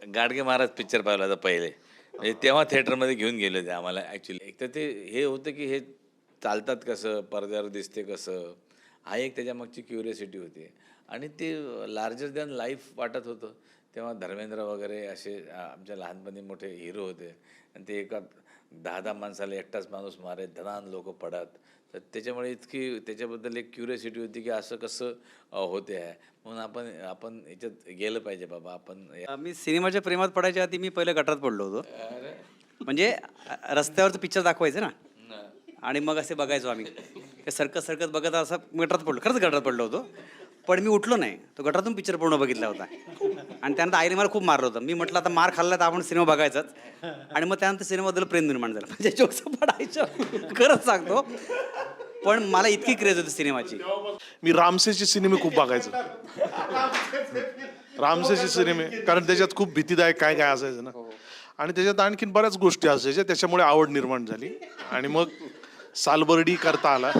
Gadge Maharaj picture पाहिला होता पहिले. म्हणजे तेव्हा थिएटरमध्ये घेऊन गेले होते आम्हाला ॲक्च्युली. एक तर ते हे होतं की हे चालतात कसं, पडद्यावर दिसते कसं, हा एक त्याच्यामागची क्युरिओसिटी होती. आणि ते लार्जर दॅन लाईफ वाटत होतं. तेव्हा धर्मेंद्र वगैरे असे आमच्या लहानपणी मोठे हिरो होते. आणि ते एका 10-10 माणसाला एकटाच माणूस मारे, धनान लोकं पडत. तर त्याच्यामुळे इतकी त्याच्याबद्दल एक क्युरिओसिटी होती की असं कसं होते आहे. म्हणून आपण आपण याच्यात गेलं पाहिजे बाबा आपण. मी सिनेमाच्या प्रेमात पडायच्या आधी मी पहिलं गटारात पडलो होतो. अरे म्हणजे रस्त्यावरचं पिक्चर दाखवायचं ना, न. आणि मग असे बघायचो आम्ही. ते सरकत बघत असं गटारात पडलो, खरंच गटारात पडलो होतो. पण मी उठलो नाही. तो गटारातून पिक्चर पूर्ण बघितला होता. आणि त्यानंतर आईने मला खूप मारलं होतं. मी म्हटलं आता मार खाल्ला तर आपण सिनेमा बघायचाच. आणि मग त्यानंतर सिनेमाबद्दल प्रेम निर्माण झालं. म्हणजे जोक्स पडायचं, खरंच सांगतो. पण मला इतकी क्रेज होती सिनेमाची. मी रामसेचे सिनेमे खूप बघायचो. रामसेचे सिनेमे, कारण त्याच्यात खूप भीतीदायक काय काय असायचं ना. आणि त्याच्यात आणखीन बऱ्याच गोष्टी असायच्या, त्याच्यामुळे आवड निर्माण झाली. आणि मग सालबर्डी करता आला.